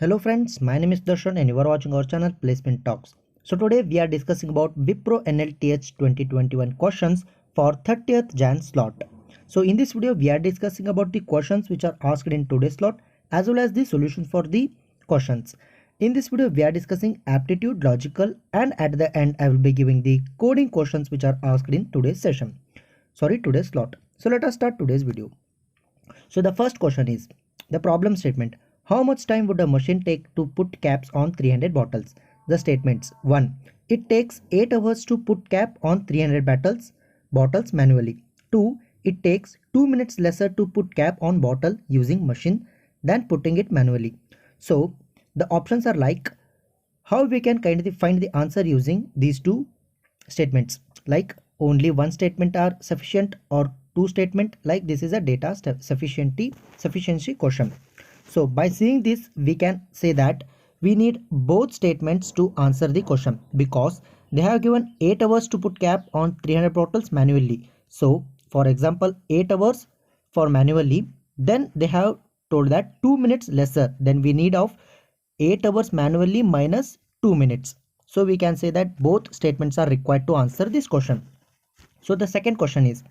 Hello friends, my name is Darshan and you are watching our channel Placement Talks. So today we are discussing about Wipro NLTH 2021 questions for 30th Jan slot. So in this video we are discussing about the questions which are asked in today's slot as well as the solutions for the questions. In this video we are discussing aptitude, logical, and at the end I will be giving the coding questions which are asked in today's today's slot. So let us start today's video. So the first question is the problem statement. How much time would a machine take to put caps on 300 bottles? The statements. 1. It takes 8 hours to put cap on 300 bottles manually. 2. It takes 2 minutes lesser to put cap on bottle using machine than putting it manually. So the options are like how we can kind of find the answer using these two statements, like only one statement are sufficient or two statement, like this is a data sufficiency question. So by seeing this we can say that we need both statements to answer the question because they have given 8 hours to put cap on 300 bottles manually. So for example 8 hours for manually, then they have told that 2 minutes lesser, then we need of 8 hours manually minus 2 minutes. So we can say that both statements are required to answer this question. So the second question is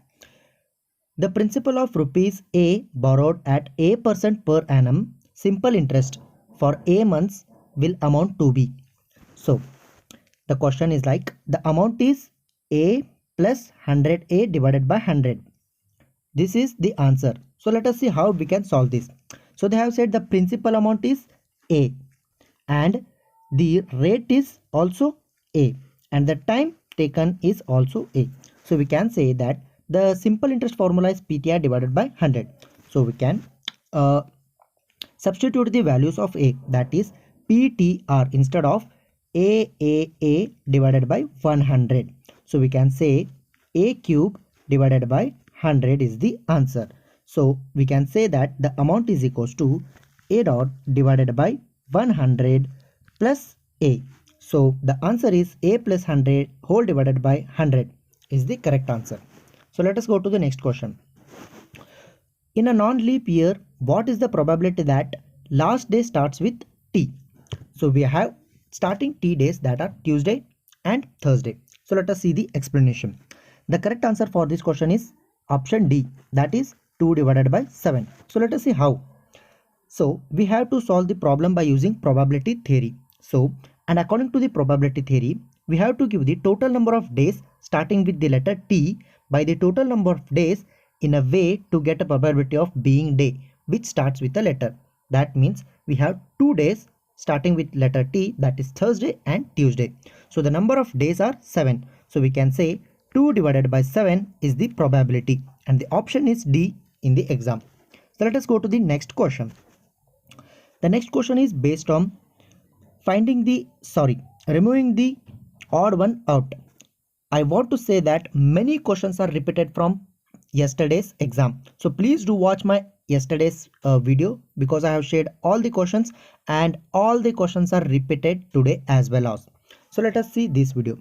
the principal of rupees A borrowed at A% per annum simple interest for A months will amount to B. So the question is like the amount is A plus 100A divided by 100. This is the answer. So let us see how we can solve this. So they have said the principal amount is A and the rate is also A and the time taken is also A. So we can say that the simple interest formula is PTR divided by 100. So we can substitute the values of A, that is PTR instead of A divided by 100. So we can say A cube divided by 100 is the answer. So we can say that the amount is equals to A dot divided by 100 plus A. So the answer is A plus 100 whole divided by 100 is the correct answer. So let us go to the next question. In a non-leap year, what is the probability that last day starts with T? So we have starting T days that are Tuesday and Thursday. So let us see the explanation. The correct answer for this question is option D, that is 2 divided by 7. So let us see how. So we have to solve the problem by using probability theory. So and according to the probability theory, we have to give the total number of days starting with the letter T by the total number of days in a way to get a probability of being day which starts with a letter. That means we have 2 days starting with letter T, that is Thursday and Tuesday. So the number of days are 7. So we can say 2 divided by 7 is the probability and the option is D in the exam. So let us go to the next question. The next question is based on removing the odd one out. I want to say that many questions are repeated from yesterday's exam. So please do watch my yesterday's video because I have shared all the questions and all the questions are repeated today as well as. So let us see this video.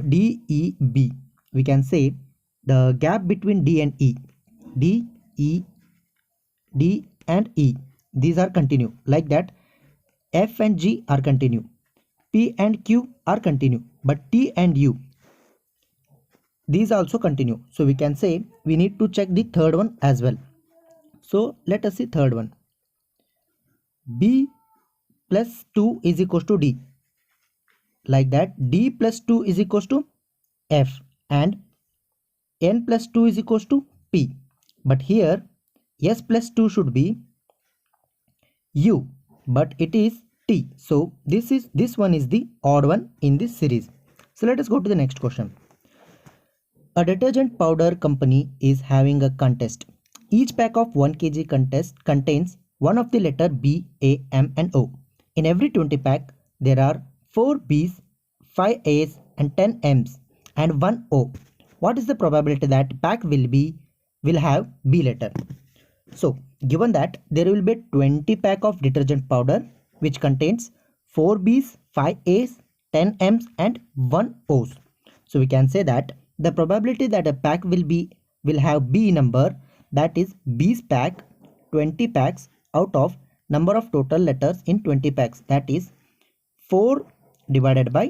D, E, B. We can say the gap between D and E. D, E, D and E. These are continue. Like that, F and G are continue. P and Q are continue. But T and U, these also continue. So we can say we need to check the third one as well. So let us see third one. B plus 2 is equals to D. Like that, D plus 2 is equals to F and N plus 2 is equals to P. But here S plus 2 should be U, but it is T. So this one is the odd one in this series. So let us go to the next question. A detergent powder company is having a contest. Each pack of 1 kg contains one of the letter B, A, M and O. In every 20 pack, there are 4 B's, 5 A's and 10 M's and 1 O. What is the probability that pack will have B letter? So given that there will be 20 pack of detergent powder which contains 4 B's, 5 A's, 10 M's and 1 O's. So we can say that the probability that a pack will have B number, that is B's pack 20 packs out of number of total letters in 20 packs, that is 4 divided by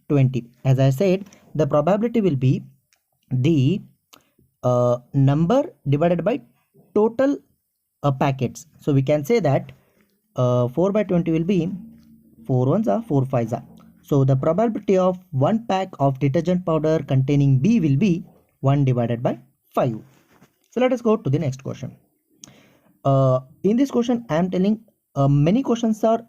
20. As I said, the probability will be the number divided by total packets. So we can say that 4 by 20 will be 4 ones are 4 fives are. So the probability of one pack of detergent powder containing B will be 1 divided by 5. So let us go to the next question. In this question I am telling many questions are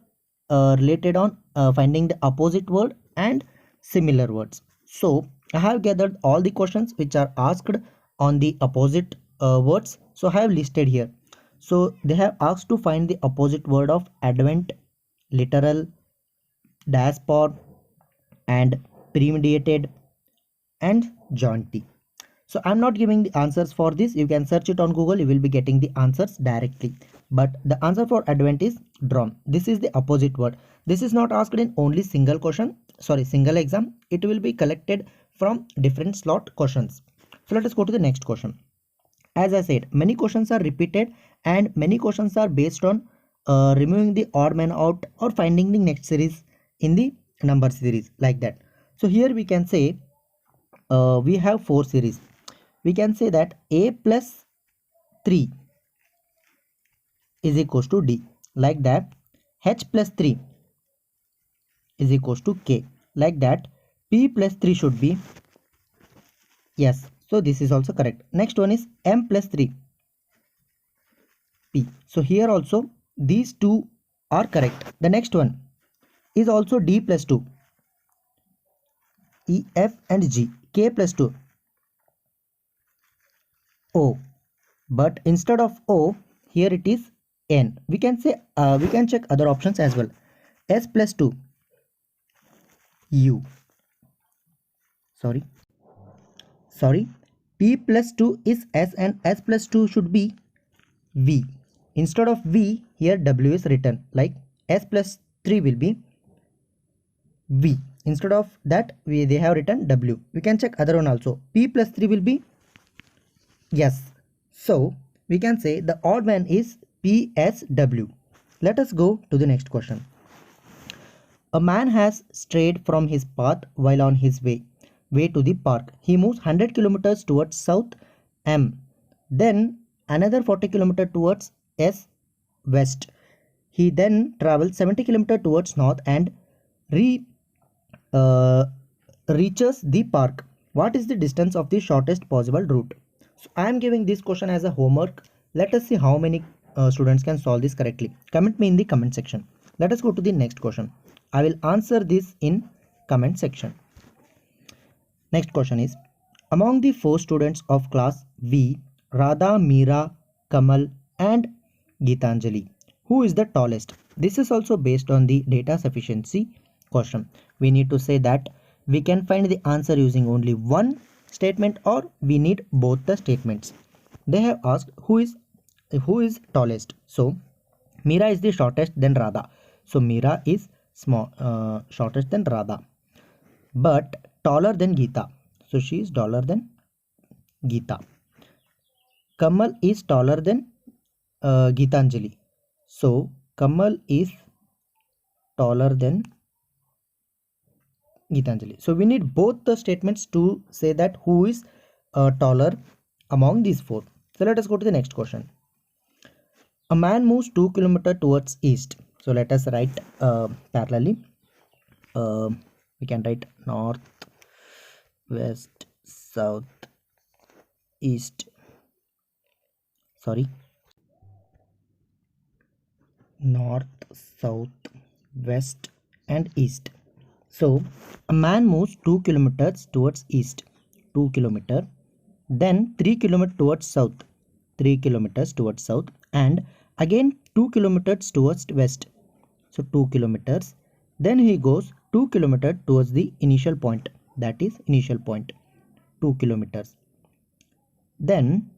related on finding the opposite word and similar words. So I have gathered all the questions which are asked on the opposite words. So I have listed here. So they have asked to find the opposite word of advent, literal, diaspora, and premeditated, and jaunty. So I'm not giving the answers for this. You can search it on Google. You will be getting the answers directly. But the answer for advent is drawn. This is the opposite word. This is not asked in only single exam. It will be collected from different slot questions. So let us go to the next question. As I said, many questions are repeated and many questions are based on removing the odd man out or finding the next series in the number series, like that. So here we can say we have 4 series. We can say that A plus 3 is equals to D, like that. H plus 3 is equals to K, like that. P plus 3 should be yes. So this is also correct. Next one is M plus 3 P. So here also these two are correct. The next one is also D plus 2 E, F and G. K plus 2 O, but instead of O here it is N. We can say we can check other options as well. S plus 2 U. Sorry. P plus 2 is S and S plus 2 should be V. Instead of V here W is written, like S plus 3 will be V. Instead of that they have written W. We can check other one also. P plus 3 will be yes. So we can say the odd man is PSW. Let us go to the next question. A man has strayed from his path while on his way to the park. He moves 100 kilometers towards south M, then another 40 kilometers towards S west. He then travels 70 kilometers towards north and reaches the park. What is the distance of the shortest possible route? So I am giving this question as a homework. Let us see how many students can solve this correctly. Comment me in the comment section. Let us go to the next question. I will answer this in comment section. Next question is, among the 4 students of class V, Radha, Meera, Kamal and Geetanjali, who is the tallest? This is also based on the data sufficiency question. We need to say that we can find the answer using only one statement or we need both the statements. They have asked who is tallest. So Meera is the shortest than Radha. So Meera is shortest than Radha, but taller than Geeta. So she is taller than Geeta. Kamal is taller than Geetanjali. So Kamal is taller than Geetanjali. So we need both the statements to say that who is taller among these 4. So let us go to the next question. A man moves 2 kilometers towards east. So let us write parallelly. We can write north, west, south, east. North, south, west and east. So a man moves 2 kilometers towards east, 2 kilometers, then 3 kilometers towards south, 3 kilometers towards south, and again 2 kilometers towards west. So 2 kilometers. Then he goes 2 kilometers towards the initial point, that is initial point, 2 kilometers. Then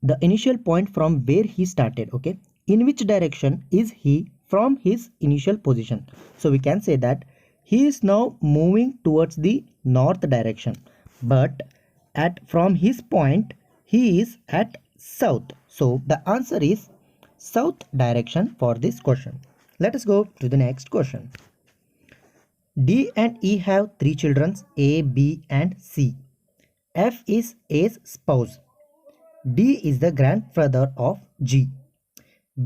the initial point from where he started, okay, in which direction is he from his initial position? So we can say that he is now moving towards the north direction, but from his point he is at south. So the answer is south direction for this question. Let us go to the next question. D and E have 3 children, A, B and C. F is A's spouse. D is the grandfather of G.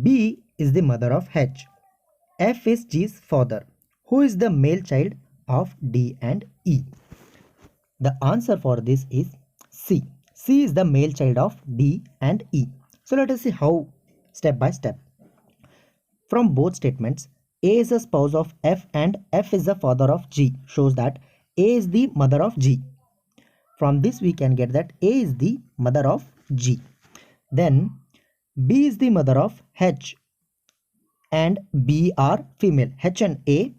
B is the mother of H. F is G's father. Who is the male child of D and E? The answer for this is C. C is the male child of D and E. So let us see how step by step. From both statements, A is the spouse of F and F is the father of G, shows that A is the mother of G. From this we can get that A is the mother of G. Then B is the mother of H and B are female. H and A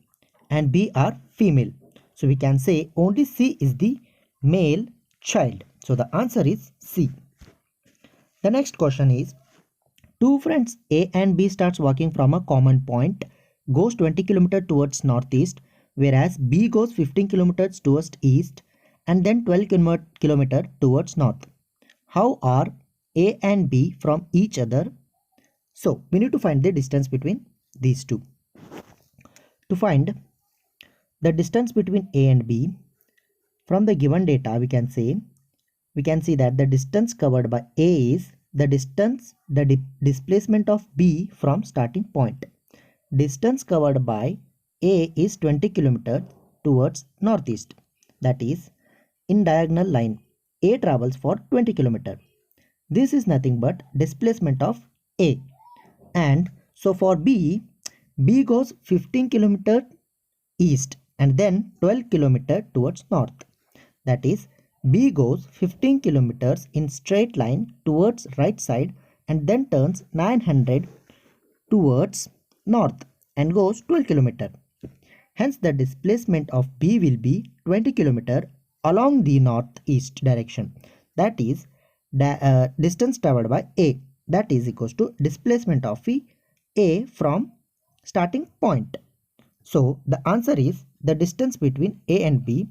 and B are female. So we can say only C is the male child. So the answer is C. The next question is, two friends A and B starts walking from a common point, goes 20 km towards northeast, whereas B goes 15 km towards east and then 12 km towards north. How are A and B from each other? So we need to find the distance between these two. To find the distance between A and B, from the given data we can see that the distance covered by A is the displacement of B from starting point. Distance covered by A is 20 km towards northeast. That is, in diagonal line, A travels for 20 km. This is nothing but displacement of A. And so for B goes 15 km east and then 12 km towards north. That is, B goes 15 kilometers in straight line towards right side and then turns 900 towards north and goes 12 kilometers. Hence the displacement of B will be 20 kilometers along the northeast direction. That is distance traveled by A. That is equals to displacement of A from starting point. So the answer is the distance between A and B.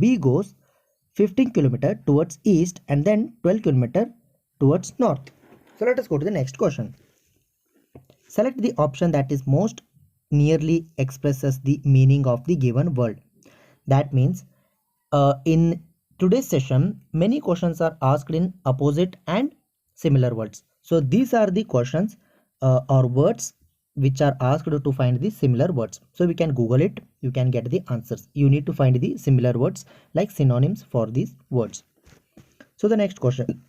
B goes 15 km towards east and then 12 km towards north. So let us go to the next question. Select the option that is most nearly expresses the meaning of the given word. That means in today's session many questions are asked in opposite and similar words. So these are the questions or words which are asked to find the similar words. So we can Google it, you can get the answers. You need to find the similar words like synonyms for these words. So the next question.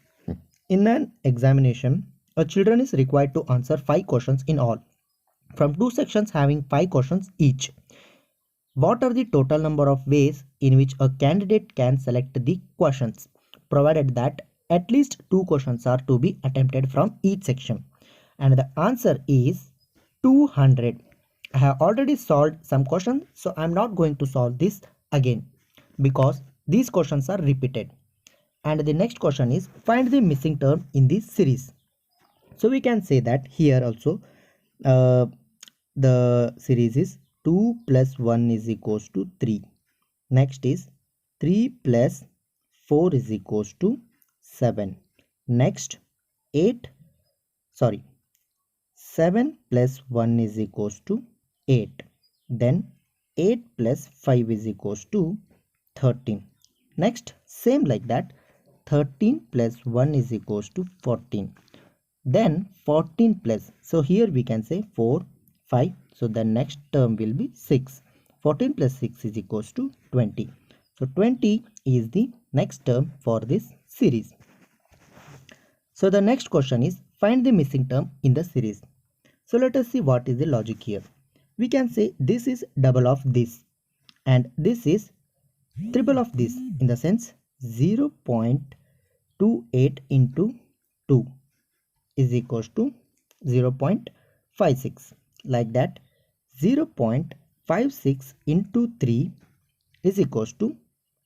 In an examination, a children is required to answer 5 questions in all, from 2 sections having 5 questions each. What are the total number of ways in which a candidate can select the questions, provided that at least 2 questions are to be attempted from each section? And the answer is 200. I have already solved some questions, so I am not going to solve this again because these questions are repeated. And the next question is, find the missing term in this series. So we can say that here also the series is 2 plus 1 is equals to 3. Next is 3 plus 4 is equals to 7. Next 7 plus 1 is equals to 8. Then 8 plus 5 is equals to 13. Next, same like that, 13 plus 1 is equals to 14. Then 14 plus, so here we can say 4, 5. So the next term will be 6. 14 plus 6 is equals to 20. So 20 is the next term for this series. So the next question is, find the missing term in the series. So let us see what is the logic here. We can say this is double of this and this is triple of this, in the sense 0.28 into 2 is equals to 0.56. Like that, 0.56 into 3 is equals to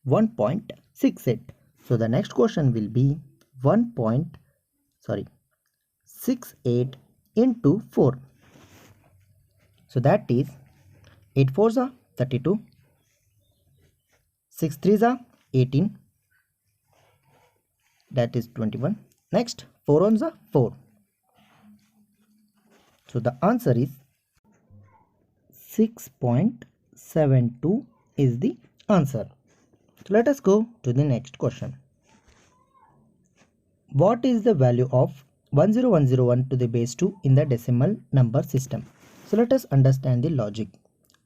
1.68. So the next question will be 1.68 into 4. So that is 8 4s are 32, 6 3s are 18, that is 21. Next 4 1s are 4, So the answer is 6.72 is the answer. So let us go to the next question. What is the value of 10101 to the base 2 in the decimal number system? So let us understand the logic.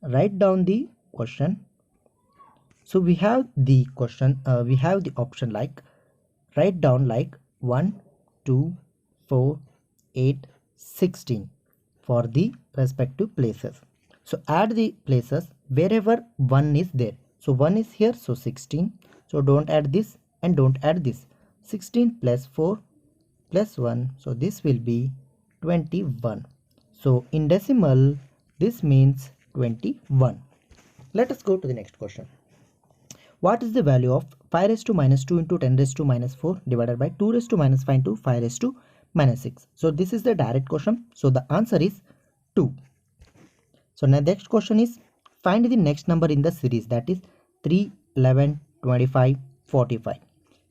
Write down the question. So we have the question, we have the option like write down like 1, 2, 4, 8, 16 for the respective places. So add the places wherever 1 is there. So 1 is here, so 16. So don't add this and don't add this. 16 plus 4 plus 1, so this will be 21. So in decimal, this means 21. Let us go to the next question. What is the value of 5 raised to minus 2 into 10 raised to minus 4 divided by 2 raised to minus 5 into 5 raised to minus 6? So this is the direct question. So the answer is 2. So now the next question is find the next number in the series, that is 3, 11, 25, 45.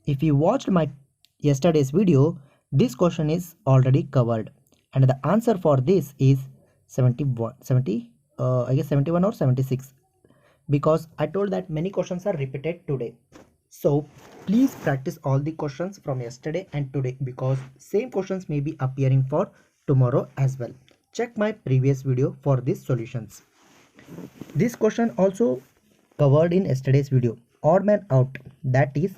If you watched my yesterday's video, this question is already covered and the answer for this is 71 or 76, because I told that many questions are repeated today. So please practice all the questions from yesterday and today, because same questions may be appearing for tomorrow as well. Check my previous video for these solutions. This question also covered in yesterday's video. Odd man out, that is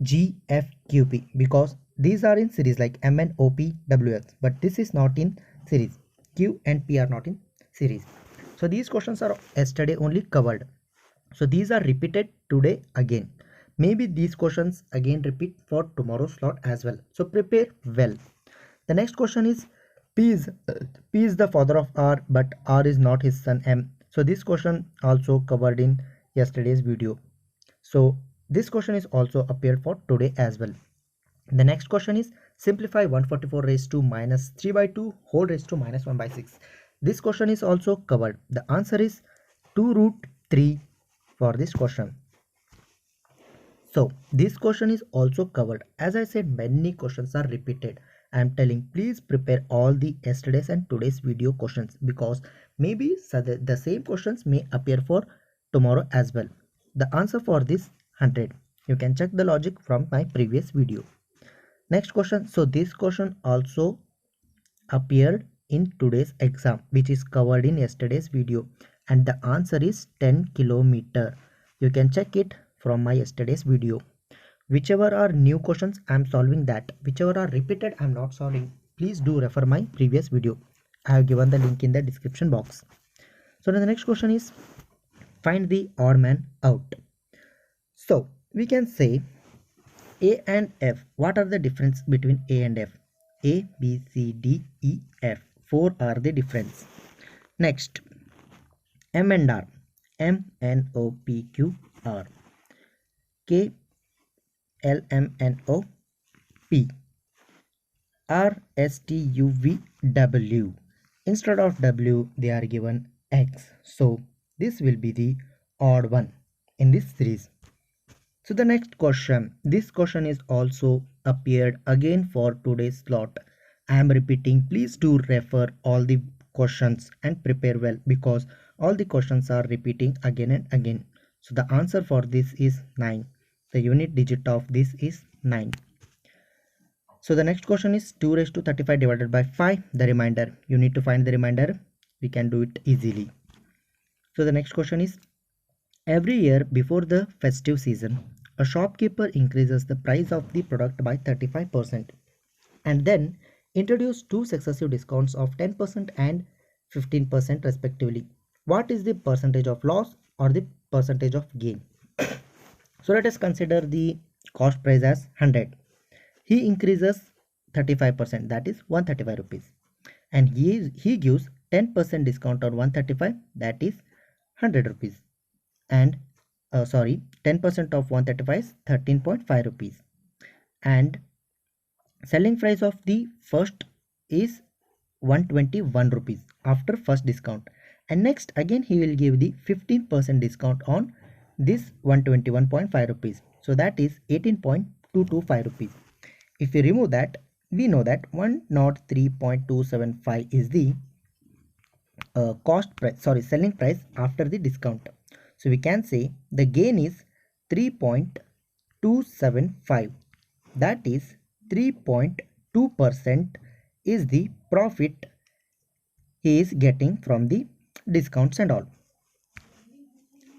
GFQP, because these are in series like M and OP, WX, but this is not in series. Q and P are not in series. So these questions are yesterday only covered. So these are repeated today again. Maybe these questions again repeat for tomorrow's slot as well. So prepare well. The next question is P is the father of R, but R is not his son M. So this question also covered in yesterday's video. So this question is also appeared for today as well. The next question is simplify 144 raised to minus 3 by 2 whole raised to minus 1 by 6. This question is also covered. The answer is 2 root 3 for this question. So this question is also covered. As I said, many questions are repeated. I am telling, please prepare all the yesterday's and today's video questions, because maybe the same questions may appear for tomorrow as well. The answer for this 100. You can check the logic from my previous video. Next question. So this question also appeared in today's exam, which is covered in yesterday's video, and the answer is 10 kilometer. You can check it from my yesterday's video. Whichever are new questions, I am solving that. Whichever are repeated, I am not solving. Please do refer my previous video. I have given the link in the description box. So now the next question is find the odd man out. So we can say A and F. What are the difference between A and F? A, B, C, D, E, F. 4 are the difference. Next, M and R. M, N, O, P, Q, R. K, L, M, N, O, P. R, S, T, U, V, W. Instead of W, they are given X. So this will be the odd one in this series. So the next question, this question is also appeared again for today's slot. I am repeating, please do refer all the questions and prepare well, because all the questions are repeating again and again. So the answer for this is 9. The unit digit of this is 9. So the next question is 2 raised to 35 divided by 5, the remainder. You need to find the remainder. We can do it easily. So the next question is every year before the festive season, a shopkeeper increases the price of the product by 35% and then introduce 2 successive discounts of 10% and 15% respectively. What is the percentage of loss or the percentage of gain? So let us consider the cost price as 100. He increases 35%, that is 135 rupees, and he gives 10% discount on 135, that is 100 rupees, and 10% of 135 is 13.5 rupees, and selling price of the first is 121 rupees after first discount, and next again he will give the 15% discount on this 121.5 rupees, so that is 18.225 rupees. If we remove that, we know that 103.275 is the selling price after the discount. So we can say the gain is 3.275, that is 3.2% is the profit he is getting from the discounts and all.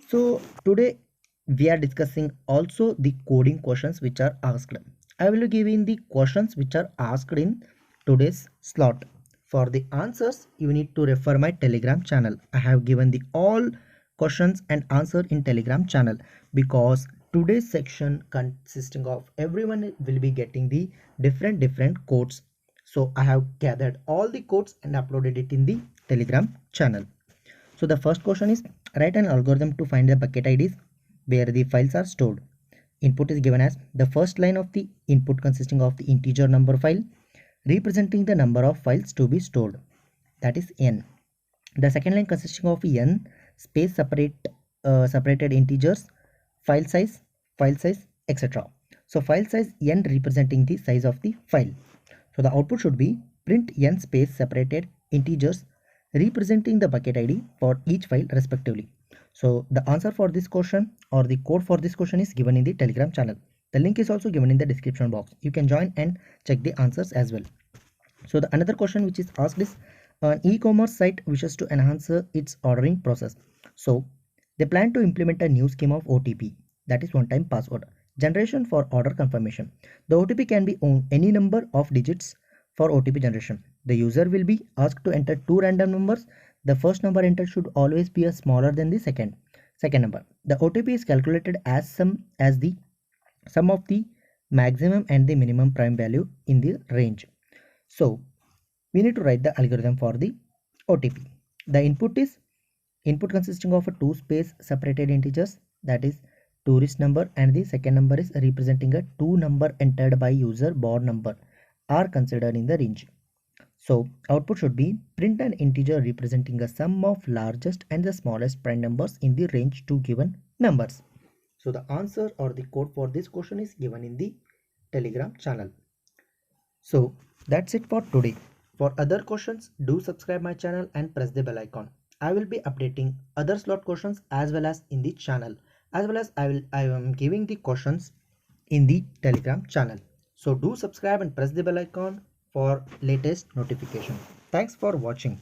So today we are discussing also the coding questions which are asked. I will give in the questions which are asked in today's slot. For the answers, you need to refer my Telegram channel. I have given the all questions and answer in Telegram channel, because today's section consisting of everyone will be getting the different codes. So I have gathered all the codes and uploaded it in the Telegram channel. So the first question is, write an algorithm to find the bucket IDs where the files are stored. Input is given as the first line of the input consisting of the integer number file representing the number of files to be stored, that is n. The second line consisting of n space separated integers, file size, etc. So file size n representing the size of the file. So the output should be print n space separated integers representing the bucket ID for each file respectively. So the answer for this question or the code for this question is given in the Telegram channel. The link is also given in the description box. You can join and check the answers as well. So the another question which is asked is, an e-commerce site wishes to enhance its ordering process. So they plan to implement a new scheme of OTP, that is one-time password generation for order confirmation. The OTP can be any number of digits for OTP generation. The user will be asked to enter two random numbers. The first number entered should always be smaller than the second number. The OTP is calculated as the sum of the maximum and the minimum prime value in the range. So we need to write the algorithm for the OTP. The input is input consisting of a two space separated integers, that is tourist number, and the second number is representing a two number entered by user board number are considered in the range. So output should be print an integer representing a sum of largest and the smallest prime numbers in the range two given numbers. So the answer or the code for this question is given in the Telegram channel. So that's it for today. For other questions, do subscribe my channel and press the bell icon. I will be updating other slot questions as well as in the channel, as well as I am giving the questions in the Telegram channel. So do subscribe and press the bell icon for latest notification. Thanks for watching.